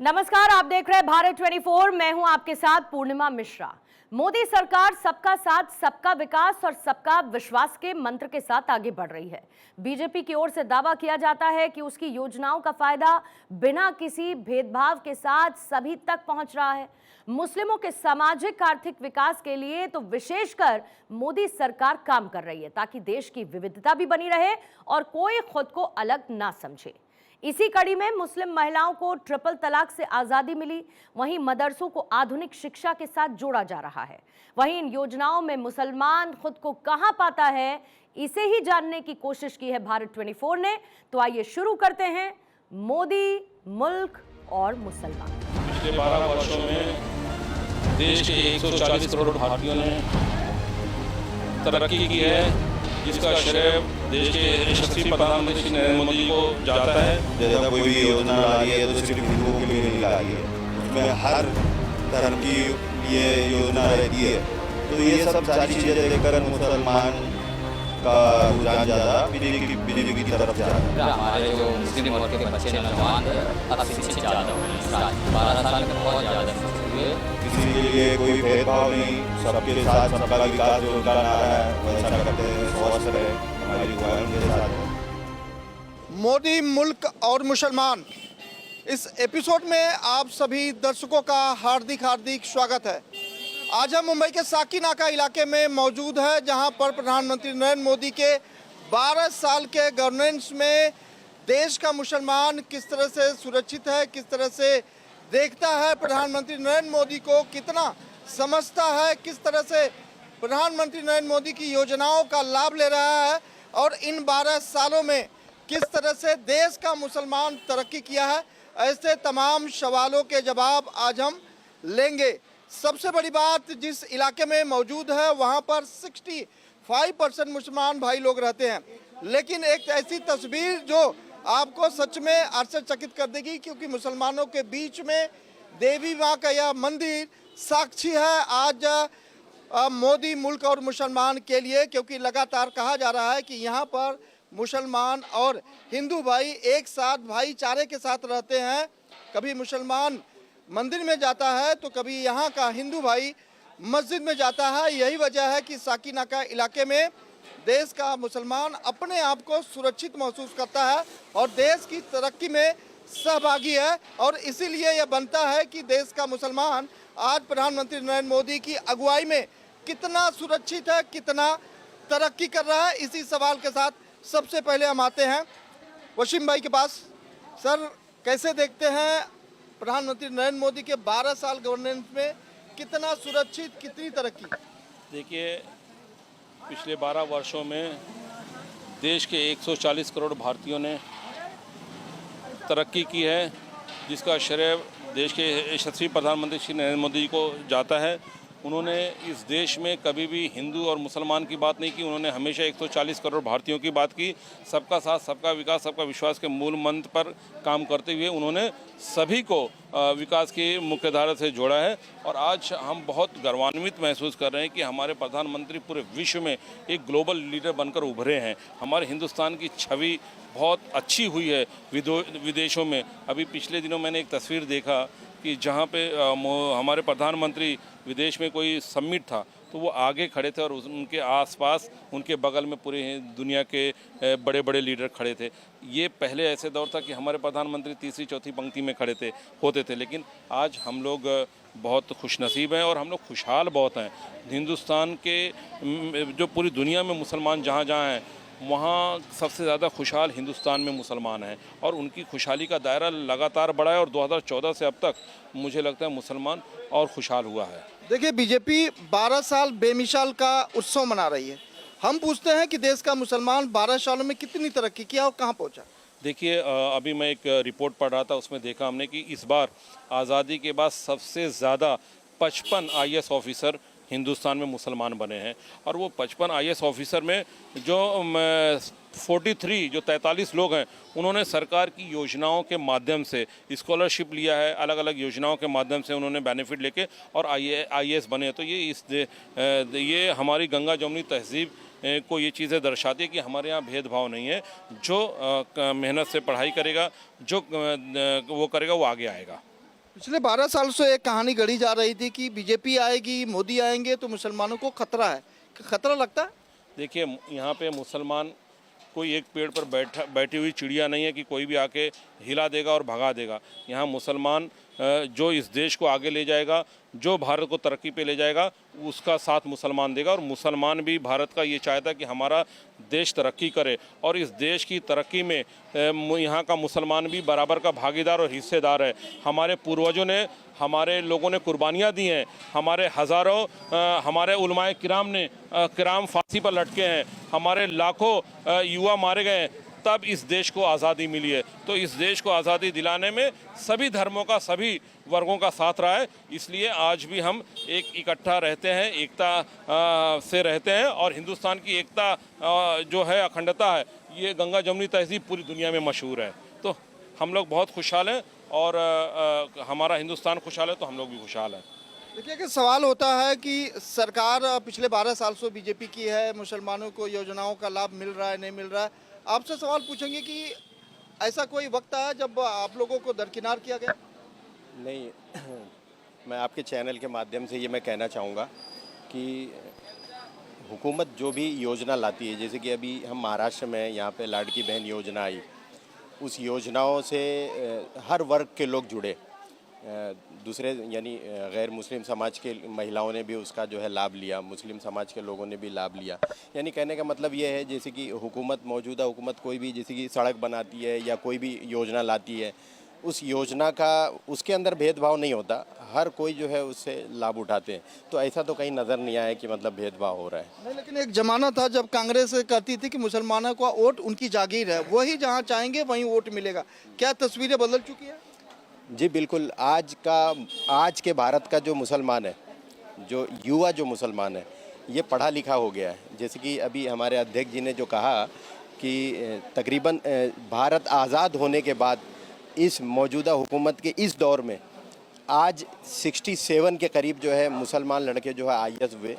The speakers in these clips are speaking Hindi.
नमस्कार, आप देख रहे हैं भारत 24। मैं हूं आपके साथ पूर्णिमा मिश्रा। मोदी सरकार सबका साथ, सबका विकास और सबका विश्वास के मंत्र के साथ आगे बढ़ रही है। बीजेपी की ओर से दावा किया जाता है कि उसकी योजनाओं का फायदा बिना किसी भेदभाव के साथ सभी तक पहुंच रहा है। मुस्लिमों के सामाजिक आर्थिक विकास के लिए तो विशेषकर मोदी सरकार काम कर रही है, ताकि देश की विविधता भी बनी रहे और कोई खुद को अलग ना समझे। इसी कड़ी में मुस्लिम महिलाओं को ट्रिपल तलाक से आजादी मिली, वहीं मदरसों को आधुनिक शिक्षा के साथ जोड़ा जा रहा है। वहीं इन योजनाओं में मुसलमान खुद को कहां पाता है, इसे ही जानने की कोशिश की है भारत 24 ने। तो आइए शुरू करते हैं मोदी, मुल्क और मुसलमान। पिछले 12 वर्षों में देश के 140 करोड़ भारतीयों ने तरक्की की है, जिसका श्रेय देश के यशस्वी प्रधानमंत्री श्री नरेंद्र मोदी जी को जाता है। जैसा कोई भी योजना ला रही है तो सिर्फ हिंदुओं के लिए नहीं ला रही है, उसमें हर धर्म की ये योजना रहती है। तो ये सब सारी चीज़ें देखकर मुसलमान का रुझान ज़्यादा बीजेपी की तरफ जा रहा है। हमारे जो मुस्लिम वर्ग के बच्चे नौजवान अब शिक्षित ज़्यादा हुए, 12 साल में बहुत ज़्यादा हुए। किसी के लिए कोई भेदभाव नहीं, सबके साथ सबका विकास जो उनका नारा है वैसा करते हैं। स्वस्थ रहे हमारी दुआएं उनके साथ है। मोदी, मुल्क और मुसलमान, इस एपिसोड में आप सभी दर्शकों का हार्दिक स्वागत है। आज हम मुंबई के साकीनाका इलाके में मौजूद है, जहां पर प्रधानमंत्री नरेंद्र मोदी के 12 साल के गवर्नेंस में देश का मुसलमान किस तरह से सुरक्षित है, किस तरह से देखता है प्रधानमंत्री नरेंद्र मोदी को, कितना समझता है, किस तरह से प्रधानमंत्री नरेंद्र मोदी की योजनाओं का लाभ ले रहा है और इन 12 सालों में किस तरह से देश का मुसलमान तरक्की किया है। ऐसे तमाम सवालों के जवाब आज हम लेंगे। सबसे बड़ी बात, जिस इलाके में मौजूद है वहाँ पर 65% मुसलमान भाई लोग रहते हैं, लेकिन एक ऐसी तस्वीर जो आपको सच में आश्चर्यचकित कर देगी, क्योंकि मुसलमानों के बीच में देवी माँ का यह मंदिर साक्षी है आज मोदी, मुल्क और मुसलमान के लिए, क्योंकि लगातार कहा जा रहा है कि यहाँ पर मुसलमान और हिंदू भाई एक साथ भाईचारे के साथ रहते हैं। कभी मुसलमान मंदिर में जाता है तो कभी यहाँ का हिंदू भाई मस्जिद में जाता है। यही वजह है कि साकीनाका इलाके में देश का मुसलमान अपने आप को सुरक्षित महसूस करता है और देश की तरक्की में सहभागी है। और इसीलिए यह बनता है कि देश का मुसलमान आज प्रधानमंत्री नरेंद्र मोदी की अगुवाई में कितना सुरक्षित है, कितना तरक्की कर रहा है। इसी सवाल के साथ सबसे पहले हम आते हैं वसीम भाई के पास। सर, कैसे देखते हैं प्रधानमंत्री नरेंद्र मोदी के 12 साल गवर्नेंस में कितना सुरक्षित, कितनी तरक्की? देखिए, पिछले 12 वर्षों में देश के 140 करोड़ भारतीयों ने तरक्की की है, जिसका श्रेय देश के यशस्वी प्रधानमंत्री श्री नरेंद्र मोदी जी को जाता है। उन्होंने इस देश में कभी भी हिंदू और मुसलमान की बात नहीं की, उन्होंने हमेशा 140 करोड़ भारतीयों की बात की। सबका साथ, सबका विकास, सबका विश्वास के मूल मंत्र पर काम करते हुए उन्होंने सभी को विकास की मुख्यधारा से जोड़ा है। और आज हम बहुत गर्वान्वित महसूस कर रहे हैं कि हमारे प्रधानमंत्री पूरे विश्व में एक ग्लोबल लीडर बनकर उभरे हैं। हमारे हिंदुस्तान की छवि बहुत अच्छी हुई है विदेशों में। अभी पिछले दिनों मैंने एक तस्वीर देखा कि जहाँ पे हमारे प्रधानमंत्री विदेश में कोई समिट था तो वो आगे खड़े थे और उनके आसपास, उनके बगल में पूरे दुनिया के बड़े बड़े लीडर खड़े थे। ये पहले ऐसे दौर था कि हमारे प्रधानमंत्री तीसरी चौथी पंक्ति में खड़े होते थे, लेकिन आज हम लोग बहुत खुशनसीब हैं और हम लोग खुशहाल बहुत हैं। हिंदुस्तान के जो पूरी दुनिया में मुसलमान जहाँ जहाँ हैं, वहाँ सबसे ज़्यादा खुशहाल हिंदुस्तान में मुसलमान हैं और उनकी खुशहाली का दायरा लगातार बढ़ा है। और 2014 से अब तक मुझे लगता है मुसलमान और खुशहाल हुआ है। देखिए, बीजेपी 12 साल बेमिसाल का उत्सव मना रही है। हम पूछते हैं कि देश का मुसलमान 12 सालों में कितनी तरक्की किया और कहाँ पहुँचा? देखिए, अभी मैं एक रिपोर्ट पढ़ रहा था, उसमें देखा हमने कि इस बार आज़ादी के बाद सबसे ज़्यादा 55 IAS ऑफिसर हिंदुस्तान में मुसलमान बने हैं। और वो 55 IAS ऑफिसर में जो 43 लोग हैं, उन्होंने सरकार की योजनाओं के माध्यम से स्कॉलरशिप लिया है, अलग अलग योजनाओं के माध्यम से उन्होंने बेनिफिट लेके और IAS बने। तो ये हमारी गंगा जमुनी तहजीब को ये चीज़ें दर्शाती है कि हमारे यहाँ भेदभाव नहीं है। जो मेहनत से पढ़ाई करेगा, जो वो करेगा, वो आगे आएगा। पिछले 12 साल से एक कहानी गढ़ी जा रही थी कि बीजेपी आएगी, मोदी आएंगे तो मुसलमानों को खतरा है। खतरा लगता है? देखिए, यहाँ पे मुसलमान कोई एक पेड़ पर बैठी हुई चिड़िया नहीं है कि कोई भी आके हिला देगा और भगा देगा। यहाँ मुसलमान जो इस देश को आगे ले जाएगा, जो भारत को तरक्की पे ले जाएगा, उसका साथ मुसलमान देगा। और मुसलमान भी भारत का ये चाहता है कि हमारा देश तरक्की करे, और इस देश की तरक्की में यहाँ का मुसलमान भी बराबर का भागीदार और हिस्सेदार है। हमारे पूर्वजों ने, हमारे लोगों ने कुर्बानियाँ दी हैं, हमारे हज़ारों हमारे उलमाए किराम फांसी पर लटके हैं, हमारे लाखों युवा मारे गए हैं, तब इस देश को आज़ादी मिली है। तो इस देश को आज़ादी दिलाने में सभी धर्मों का, सभी वर्गों का साथ रहा है। इसलिए आज भी हम एक इकट्ठा रहते हैं, एकता से रहते हैं, और हिंदुस्तान की एकता जो है, अखंडता है, ये गंगा जमुनी तहजीब पूरी दुनिया में मशहूर है। तो हम लोग बहुत खुशहाल हैं, और हमारा हिंदुस्तान खुशहाल है तो हम लोग भी खुशहाल हैं। देखिए कि सवाल होता है कि सरकार पिछले 12 साल से बीजेपी की है, मुसलमानों को योजनाओं का लाभ मिल रहा है, नहीं मिल रहा है। आपसे सवाल पूछेंगे कि ऐसा कोई वक्त आया जब आप लोगों को दरकिनार किया गया? नहीं, मैं आपके चैनल के माध्यम से ये मैं कहना चाहूँगा कि हुकूमत जो भी योजना लाती है, जैसे कि अभी हम महाराष्ट्र में यहाँ पे लाड़की बहन योजना आई, उस योजनाओं से हर वर्ग के लोग जुड़े। दूसरे यानी गैर मुस्लिम समाज के महिलाओं ने भी उसका जो है लाभ लिया, मुस्लिम समाज के लोगों ने भी लाभ लिया। यानी कहने का मतलब ये है, जैसे कि मौजूदा हुकूमत कोई भी जैसे कि सड़क बनाती है या कोई भी योजना लाती है, उस योजना का उसके अंदर भेदभाव नहीं होता, हर कोई जो है उससे लाभ उठाते हैं। तो ऐसा तो कहीं नज़र नहीं आया कि मतलब भेदभाव हो रहा है। नहीं, लेकिन एक ज़माना था जब कांग्रेस कहती थी कि मुसलमानों का वोट उनकी जागीर है, वही जहाँ चाहेंगे वहीं वोट मिलेगा। क्या तस्वीरें बदल चुकी है? जी बिल्कुल। आज के भारत का जो मुसलमान है, जो युवा जो मुसलमान है, ये पढ़ा लिखा हो गया है। जैसे कि अभी हमारे अध्यक्ष जी ने जो कहा कि तकरीबन भारत आज़ाद होने के बाद इस मौजूदा हुकूमत के इस दौर में आज 67 के करीब जो है मुसलमान लड़के जो है IAS हुए।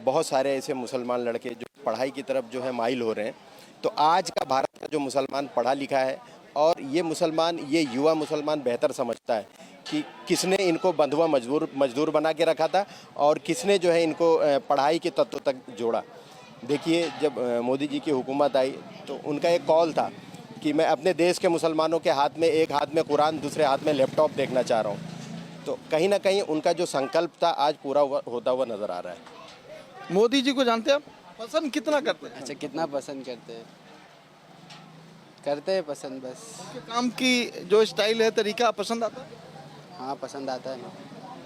बहुत सारे ऐसे मुसलमान लड़के जो पढ़ाई की तरफ जो है माइल हो रहे हैं। तो आज का भारत का जो मुसलमान पढ़ा लिखा है, और ये युवा मुसलमान बेहतर समझता है कि किसने इनको बंधुआ मजदूर बना के रखा था और किसने जो है इनको पढ़ाई के तत्व तक जोड़ा। देखिए, जब मोदी जी की हुकूमत आई तो उनका एक कॉल था कि मैं अपने देश के मुसलमानों के हाथ में, एक हाथ में कुरान, दूसरे हाथ में लैपटॉप देखना चाह रहा हूँ। तो कहीं ना कहीं उनका जो संकल्प था आज पूरा होता हुआ नज़र आ रहा है। मोदी जी को जानते हैं आप? पसंद कितना करते हैं? अच्छा, कितना पसंद करते हैं पसंद बस। उनके काम की जो स्टाइल है, तरीका पसंद आता है? हाँ, पसंद आता है ना।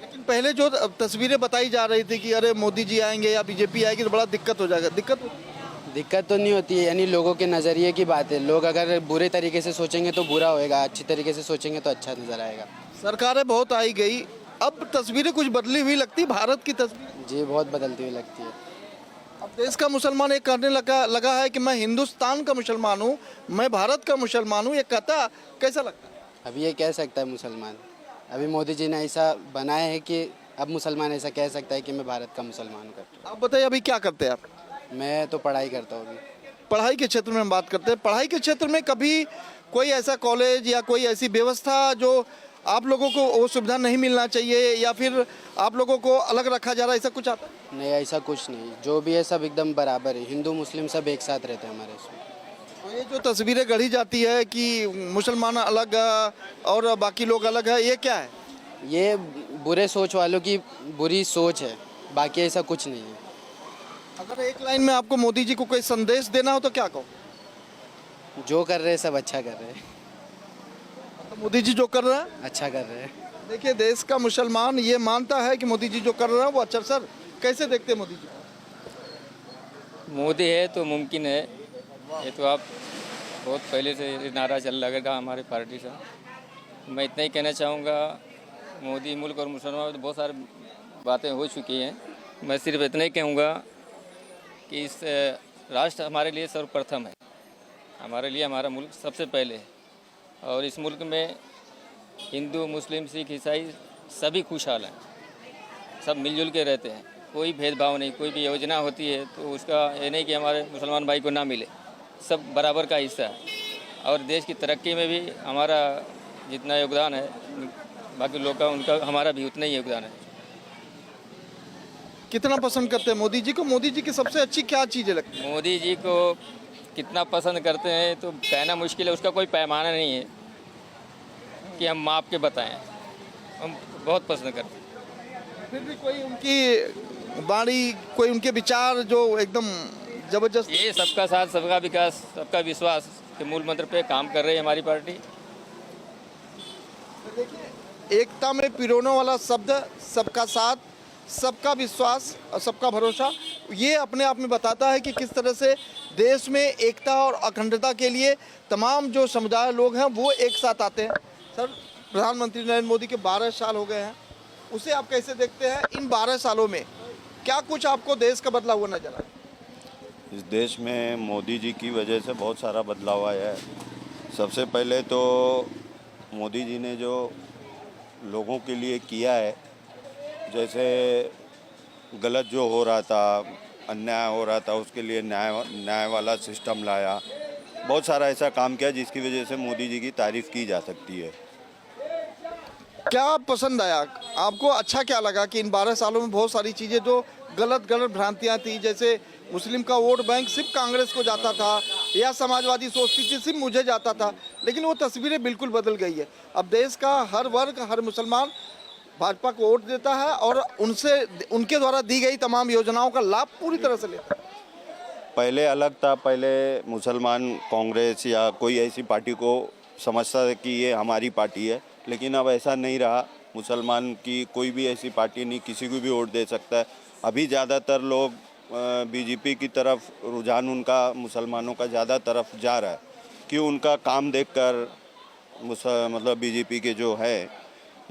लेकिन पहले जो तस्वीरें बताई जा रही थी कि अरे मोदी जी आएंगे या बीजेपी आएगी तो बड़ा दिक्कत हो जाएगा, दिक्कत तो नहीं होती है, यानी लोगों के नज़रिए की बात है। लोग अगर बुरे तरीके से सोचेंगे तो बुरा होएगा, अच्छी तरीके से सोचेंगे तो अच्छा नज़र आएगा। सरकारें बहुत आई गई, अब तस्वीरें कुछ बदली हुई लगती, भारत की तस्वीर जी बहुत बदलती हुई लगती है। अब देश का मुसलमान एक करने लगा है कि मैं हिंदुस्तान का मुसलमान हूँ, मैं भारत का मुसलमान हूँ, ये कहता कैसा लगता है? अभी ये कह सकता है मुसलमान, अभी मोदी जी ने ऐसा बनाया है कि अब मुसलमान ऐसा कह सकता है कि मैं भारत का मुसलमान हूँ। आप बताइए, अभी क्या करते हैं आप? मैं तो पढ़ाई करता हूँ। अभी पढ़ाई के क्षेत्र में हम बात करते हैं। पढ़ाई के क्षेत्र में कभी कोई ऐसा कॉलेज या कोई ऐसी व्यवस्था जो आप लोगों को वो सुविधा नहीं मिलना चाहिए, या फिर आप लोगों को अलग रखा जा रहा है, ऐसा कुछ आता है? नहीं, ऐसा कुछ नहीं, जो भी है सब एकदम बराबर है। हिंदू मुस्लिम सब एक साथ रहते हैं हमारे इसमें। तो ये जो तस्वीरें गढ़ी जाती है कि मुसलमान अलग और बाकी लोग अलग है, ये क्या है? ये बुरे सोच वालों की बुरी सोच है, बाकी ऐसा कुछ नहीं है। अगर एक लाइन में आपको मोदी जी को कोई संदेश देना हो तो क्या कहो? जो कर रहे हैं सब अच्छा कर रहे हैं। तो मोदी जी जो कर रहे हैं अच्छा कर रहे हैं। देखिए, देश का मुसलमान ये मानता है कि मोदी जी जो कर रहे हैं वो अच्छा। सर, कैसे देखते हैं मोदी जी? मोदी है तो मुमकिन है, ये तो आप बहुत पहले से ये नारा चल लगेगा हमारी पार्टी से। मैं इतना ही कहना चाहूँगा, मोदी मुल्क और मुसलमान तो बहुत सारी बातें हो चुकी हैं। मैं सिर्फ इतना ही कहूँगा कि इस राष्ट्र हमारे लिए सर्वप्रथम है, हमारे लिए हमारा मुल्क सबसे पहले है, और इस मुल्क में हिंदू मुस्लिम सिख ईसाई सभी खुशहाल हैं, सब मिलजुल के रहते हैं, कोई भेदभाव नहीं। कोई भी योजना होती है तो उसका ये नहीं कि हमारे मुसलमान भाई को ना मिले, सब बराबर का हिस्सा है। और देश की तरक्की में भी हमारा जितना योगदान है बाकी लोग का उनका हमारा भी उतना ही योगदान है। कितना पसंद करते हैं मोदी जी को? मोदी जी की सबसे अच्छी क्या चीज़ें लगती हैं? मोदी जी को कितना पसंद करते हैं तो कहना मुश्किल है, उसका कोई पैमाना नहीं है कि हम माप के बताएं। हम बहुत पसंद करते हैं। फिर भी कोई उनकी वाणी, कोई उनके विचार जो एकदम जबरदस्त। ये सबका साथ, सबका विकास, सबका विश्वास के मूल मंत्र पे काम कर रही है हमारी पार्टी। एकता में पिरोने वाला शब्द सबका साथ, सबका विश्वास और सबका भरोसा, ये अपने आप में बताता है कि किस तरह से देश में एकता और अखंडता के लिए तमाम जो समुदाय लोग हैं वो एक साथ आते हैं। सर, प्रधानमंत्री नरेंद्र मोदी के 12 साल हो गए हैं, उसे आप कैसे देखते हैं? इन 12 सालों में क्या कुछ आपको देश का बदला हुआ नजर आया? इस देश में मोदी जी की वजह से बहुत सारा बदलाव आया है। सबसे पहले तो मोदी जी ने जो लोगों के लिए किया है, जैसे गलत जो हो रहा था, अन्याय हो रहा था, उसके लिए न्याय वाला सिस्टम लाया। बहुत सारा ऐसा काम किया जिसकी वजह से मोदी जी की तारीफ़ की जा सकती है। क्या पसंद आया आपको? अच्छा क्या लगा कि इन 12 सालों में बहुत सारी चीज़ें जो गलत भ्रांतियां थी, जैसे मुस्लिम का वोट बैंक सिर्फ कांग्रेस को जाता था या समाजवादी सोचती थी सिर्फ मुझे जाता था, लेकिन वो तस्वीरें बिल्कुल बदल गई है। अब देश का हर वर्ग, हर मुसलमान भाजपा को वोट देता है और उनके द्वारा दी गई तमाम योजनाओं का लाभ पूरी तरह से लेता है। पहले अलग था, पहले मुसलमान कांग्रेस या कोई ऐसी पार्टी को समझता था कि ये हमारी पार्टी है, लेकिन अब ऐसा नहीं रहा। मुसलमान की कोई भी ऐसी पार्टी नहीं, किसी को भी वोट दे सकता है। अभी ज़्यादातर लोग बीजेपी की तरफ, रुझान उनका मुसलमानों का ज़्यादा तरफ जा रहा है कि उनका काम देखकर मतलब बीजेपी के जो है,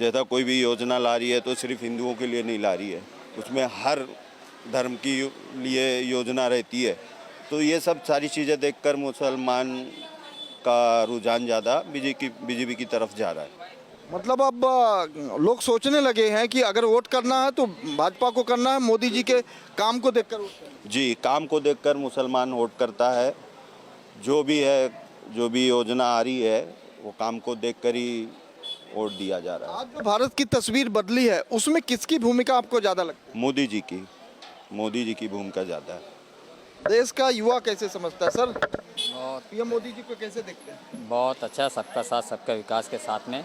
जैसा कोई भी योजना ला रही है तो सिर्फ हिंदुओं के लिए नहीं ला रही है, उसमें हर धर्म की लिए योजना रहती है। तो ये सब सारी चीज़ें देखकर मुसलमान का रुझान ज़्यादा बीजेपी की तरफ जा रहा है। मतलब अब लोग सोचने लगे हैं कि अगर वोट करना है तो भाजपा को करना है, मोदी जी के काम को देखकर वोट करना है। जी, काम को देखकर मुसलमान वोट करता है। जो भी है, जो भी योजना आ रही है, वो काम को देखकर ही वोट दिया जा रहा है। आज जो भारत की तस्वीर बदली है, उसमें किसकी भूमिका आपको ज़्यादा लगती है? मोदी जी की भूमिका ज़्यादा है। देश का युवा कैसे समझता है? सर, बहुत ये मोदी जी को कैसे देखते हैं? बहुत अच्छा, सबका साथ, सबका विकास के साथ में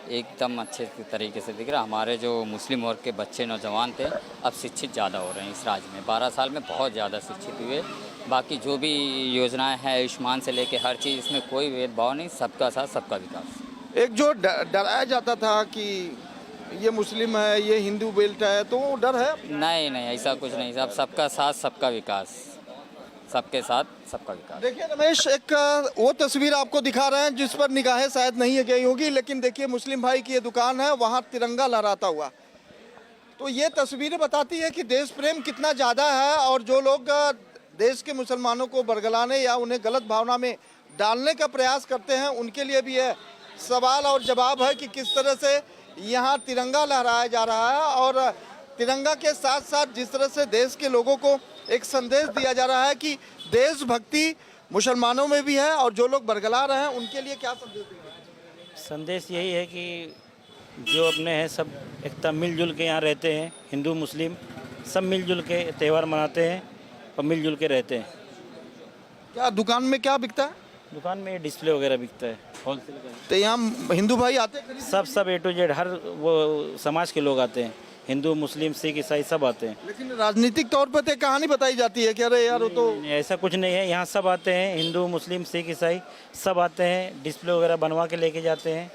एकदम अच्छे तरीके से दिख रहा। हमारे जो मुस्लिम वर्ग के बच्चे, नौजवान थे, अब शिक्षित ज़्यादा हो रहे हैं इस राज्य में। 12 साल में बहुत ज़्यादा शिक्षित हुए। बाकी जो भी योजनाएं हैं, आयुष्मान से लेके हर चीज़, इसमें कोई भेदभाव नहीं, सबका साथ, सबका विकास। एक जो डराया जाता था कि ये मुस्लिम है, ये हिंदू बेल्ट है, तो वो डर है? नहीं नहीं, ऐसा कुछ नहीं। सब सबका साथ, सबका विकास, सबके साथ, सबका विकास। देखिए रमेश, एक वो तस्वीर आपको दिखा रहे हैं जिस पर निगाहें शायद नहीं गई होगी, लेकिन देखिए मुस्लिम भाई की ये दुकान है, वहाँ तिरंगा लहराता हुआ। तो ये तस्वीरें बताती है कि देश प्रेम कितना ज़्यादा है, और जो लोग देश के मुसलमानों को बरगलाने या उन्हें गलत भावना में डालने का प्रयास करते हैं, उनके लिए भी है सवाल और जवाब है कि किस तरह से यहाँ तिरंगा लहराया जा रहा है, और तिरंगा के साथ साथ जिस तरह से देश के लोगों को एक संदेश दिया जा रहा है कि देशभक्ति मुसलमानों में भी है, और जो लोग बरगला रहे हैं उनके लिए क्या संदेश देंगे? संदेश यही है कि जो अपने हैं सब एकता मिलजुल के यहाँ रहते हैं। हिंदू मुस्लिम सब मिलजुल के त्यौहार मनाते हैं और मिलजुल के रहते हैं। क्या दुकान में क्या बिकता है? दुकान में डिस्प्ले वगैरह बिकता है, होलसेल का। तो यहाँ हिंदू भाई आते हैं खरीदने? सब A to Z हर वो समाज के लोग आते हैं, हिंदू मुस्लिम सिख ईसाई सब आते हैं। लेकिन राजनीतिक तौर पर तो कहानी बताई जाती है कि अरे यार वो तो नहीं, ऐसा कुछ नहीं है। यहाँ सब आते हैं, हिंदू मुस्लिम सिख ईसाई सब आते हैं, डिस्प्ले वगैरह बनवा के लेके जाते हैं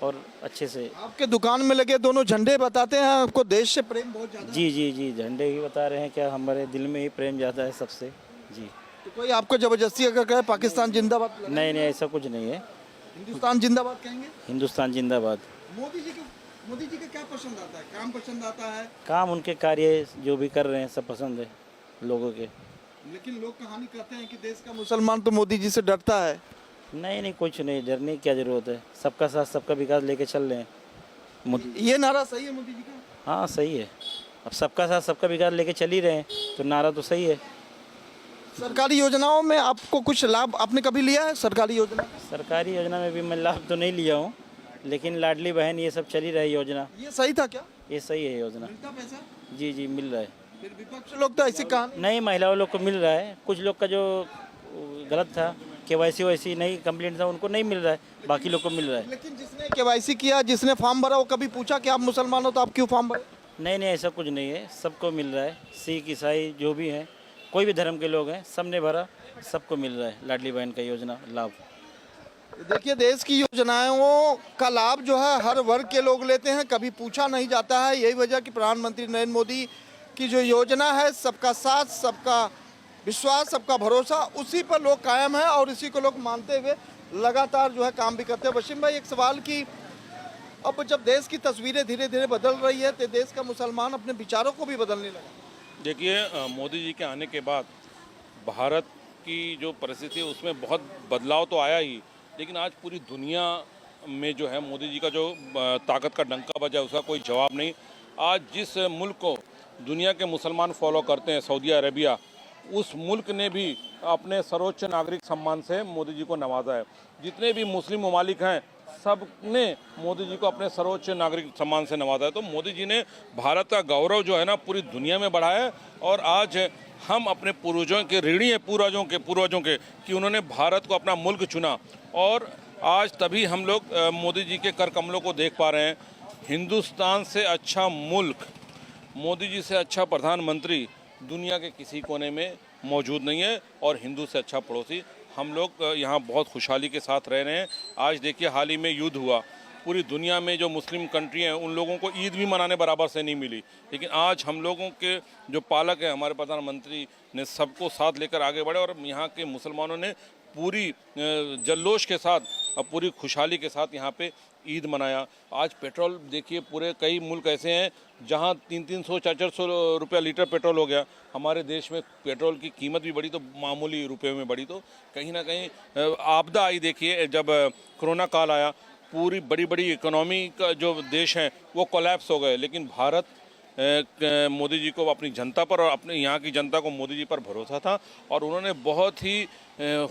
और अच्छे से। आपके दुकान में लगे दोनों झंडे बताते हैं आपको देश से प्रेम बहुत ज्यादा? जी जी जी, झंडे ही बता रहे हैं। क्या हमारे दिल में ही प्रेम ज़्यादा है सबसे। जी, तो कोई आपको जबरदस्ती अगर कहे पाकिस्तान जिंदाबाद, नहीं नहीं, ऐसा कुछ नहीं है। हिंदुस्तान जिंदाबाद कहेंगे? हिंदुस्तान जिंदाबाद। मोदी जी का क्या पसंद आता है? काम पसंद आता है? काम उनके कार्य जो भी कर रहे हैं सब पसंद है लोगों के। लेकिन लोग कहानी कहते हैं कि देश का मुसलमान तो मोदी जी से डरता है। नहीं नहीं, कुछ नहीं, डरने की क्या ज़रूरत है। सबका साथ, सबका विकास लेके चल रहे हैं। ये नारा सही है मोदी जी का? हाँ सही है। अब सबका साथ, सबका विकास लेके चल ही रहे हैं, तो नारा तो सही है। सरकारी योजनाओं में आपको कुछ लाभ आपने कभी लिया है? सरकारी योजना सरकारी योजना में भी मैं लाभ तो नहीं लिया हूँ, लेकिन लाडली बहन ये सब चली रही योजना, ये सही था क्या? ये सही है योजना। मिलता पैसा? जी जी मिल रहा है। फिर विपक्ष लोग तो ऐसे कहा नहीं, महिलाओं लोग को मिल रहा है, कुछ लोग का जो गलत था KYC वैसी नहीं कंप्लेंट था उनको नहीं मिल रहा है, बाकी लोग को मिल रहा है। लेकिन जिसने केवाईसी किया, जिसने फॉर्म भरा, वो कभी पूछा कि आप मुसलमान हो तो आप क्यों फॉर्म भरे? नहीं नहीं ऐसा कुछ नहीं है, सबको मिल रहा है, सिख ईसाई जो भी हैं, कोई भी धर्म के लोग हैं, सबने भरा, सबको मिल रहा है लाडली बहन का योजना लाभ। देखिए, देश की योजनाओं का लाभ जो है हर वर्ग के लोग लेते हैं, कभी पूछा नहीं जाता है। यही वजह कि प्रधानमंत्री नरेंद्र मोदी की जो योजना है, सबका साथ, सबका विश्वास, सबका भरोसा, उसी पर लोग कायम हैं और इसी को लोग मानते हुए लगातार जो है काम भी करते हैं। वसीम भाई, एक सवाल कि अब जब देश की तस्वीरें धीरे धीरे बदल रही है तो देश का मुसलमान अपने विचारों को भी बदलने लगा। देखिए, मोदी जी के आने के बाद भारत की जो परिस्थिति है उसमें बहुत बदलाव तो आया ही, लेकिन आज पूरी दुनिया में जो है मोदी जी का जो ताकत का डंका बजा उसका कोई जवाब नहीं। आज जिस मुल्क को दुनिया के मुसलमान फॉलो करते हैं, सऊदी अरेबिया, उस मुल्क ने भी अपने सर्वोच्च नागरिक सम्मान से मोदी जी को नवाजा है। जितने भी मुस्लिम ममालिक हैं सब ने मोदी जी को अपने सर्वोच्च नागरिक सम्मान से नवाजा है। तो मोदी जी ने भारत का गौरव जो है ना पूरी दुनिया में बढ़ाया है। और आज हम अपने पूर्वजों के ऋणी हैं, पूर्वजों के कि उन्होंने भारत को अपना मुल्क चुना। और आज तभी हम लोग मोदी जी के कर कमलों को देख पा रहे हैं। हिंदुस्तान से अच्छा मुल्क, मोदी जी से अच्छा प्रधानमंत्री दुनिया के किसी कोने में मौजूद नहीं है, और हिंदू से अच्छा पड़ोसी। हम लोग यहाँ बहुत खुशहाली के साथ रह रहे हैं। आज देखिए, हाल ही में युद्ध हुआ, पूरी दुनिया में जो मुस्लिम कंट्री हैं उन लोगों को ईद भी मनाने बराबर से नहीं मिली, लेकिन आज हम लोगों के जो पालक हैं, हमारे प्रधानमंत्री ने सबको साथ लेकर आगे बढ़े और यहाँ के मुसलमानों ने पूरी जल्लोश के साथ और पूरी खुशहाली के साथ यहाँ पे ईद मनाया। आज पेट्रोल देखिए, पूरे कई मुल्क ऐसे हैं जहाँ 300-300, 400 रुपया लीटर पेट्रोल हो गया। हमारे देश में पेट्रोल की कीमत भी बढ़ी तो मामूली रुपये में बढ़ी। तो कहीं ना कहीं आपदा आई। देखिए, जब कोरोना काल आया, पूरी बड़ी बड़ी इकोनॉमी का जो देश हैं वो कोलैप्स हो गए, लेकिन भारत मोदी जी को, अपनी जनता पर और अपने यहाँ की जनता को मोदी जी पर भरोसा था और उन्होंने बहुत ही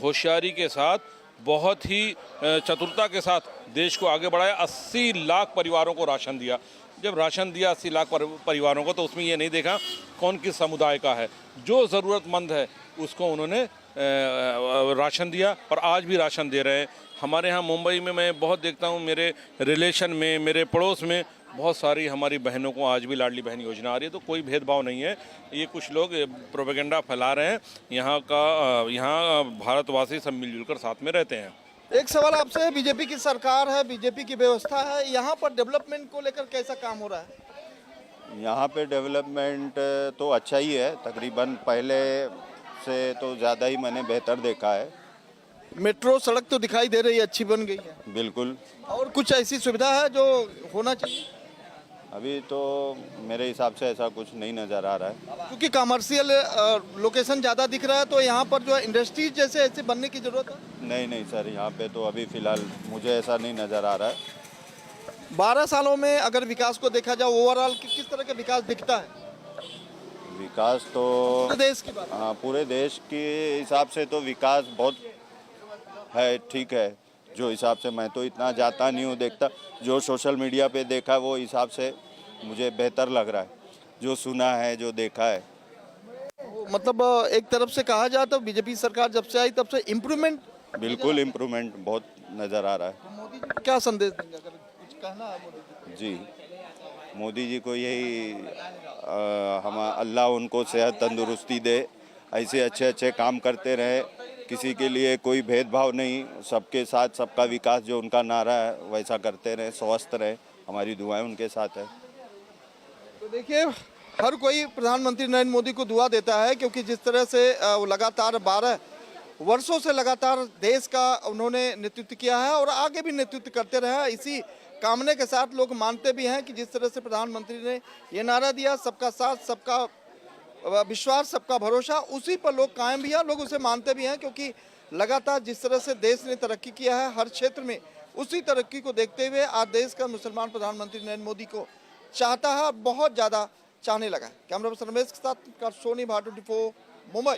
होशियारी के साथ, बहुत ही चतुरता के साथ देश को आगे बढ़ाया। 80 लाख परिवारों को राशन दिया। जब राशन दिया 80 लाख परिवारों को, तो उसमें ये नहीं देखा कौन किस समुदाय का है, जो ज़रूरतमंद है उसको उन्होंने राशन दिया और आज भी राशन दे रहे हैं। हमारे यहाँ मुंबई में मैं बहुत देखता हूँ, मेरे रिलेशन में, मेरे पड़ोस में बहुत सारी हमारी बहनों को आज भी लाडली बहन योजना आ रही है। तो कोई भेदभाव नहीं है, ये कुछ लोग प्रोपेगेंडा फैला रहे हैं। यहाँ भारतवासी सब मिलजुल कर साथ में रहते हैं। एक सवाल आपसे, बीजेपी की सरकार है, बीजेपी की व्यवस्था है, यहाँ पर डेवलपमेंट को लेकर कैसा काम हो रहा है? यहाँ पे डेवलपमेंट तो अच्छा ही है, तकरीबन पहले से तो ज़्यादा ही मैंने बेहतर देखा है। मेट्रो सड़क तो दिखाई दे रही है, अच्छी बन गई है। बिल्कुल। और कुछ ऐसी सुविधा है जो होना चाहिए? अभी तो मेरे हिसाब से ऐसा कुछ नहीं नज़र आ रहा है, क्योंकि कमर्शियल लोकेशन ज़्यादा दिख रहा है, तो यहाँ पर जो है इंडस्ट्रीज जैसे ऐसे बनने की ज़रूरत है। नहीं सर, यहाँ पे तो अभी फ़िलहाल मुझे ऐसा नहीं नज़र आ रहा है। 12 सालों में अगर विकास को देखा जाए, ओवरऑल किस तरह का विकास दिखता है? विकास तो पूरे देश की बात। हाँ, पूरे देश के हिसाब से तो विकास बहुत है, ठीक है। जो हिसाब से, मैं तो इतना जाता नहीं हूँ, देखता, जो सोशल मीडिया पे देखा वो हिसाब से मुझे बेहतर लग रहा है, जो सुना है, जो देखा है। मतलब एक तरफ से कहा जाए तो बीजेपी सरकार जब से आई तब से इम्प्रूवमेंट, बिल्कुल इम्प्रूवमेंट बहुत नज़र आ रहा है। मोदी जी को क्या संदेश देंगे, अगर कुछ कहना है मोदी जी? जी, मोदी जी को यही हम अल्लाह उनको सेहत तंदुरुस्ती दे, ऐसे अच्छे काम करते रहे, किसी के लिए कोई भेदभाव नहीं, सबके साथ सबका विकास जो उनका नारा है वैसा करते रहे, स्वस्थ रहे, हमारी दुआएं उनके साथ है। तो देखिए, हर कोई प्रधानमंत्री नरेंद्र मोदी को दुआ देता है, क्योंकि जिस तरह से वो लगातार 12 वर्षों से लगातार देश का उन्होंने नेतृत्व किया है और आगे भी नेतृत्व करते रहे हैं। इसी कामने के साथ लोग मानते भी हैं कि जिस तरह से प्रधानमंत्री ने ये नारा दिया, सबका साथ, सबका विश्वास, सबका भरोसा, उसी पर लोग कायम भी हैं, लोग उसे मानते भी हैं। क्योंकि लगातार जिस तरह से देश ने तरक्की किया है हर क्षेत्र में, उसी तरक्की को देखते हुए आज देश का मुसलमान प्रधानमंत्री नरेंद्र मोदी को चाहता है और बहुत ज़्यादा चाहने लगा है। कैमरा पर्सन रमेश के साथ सोनी, भारत 24, मुंबई।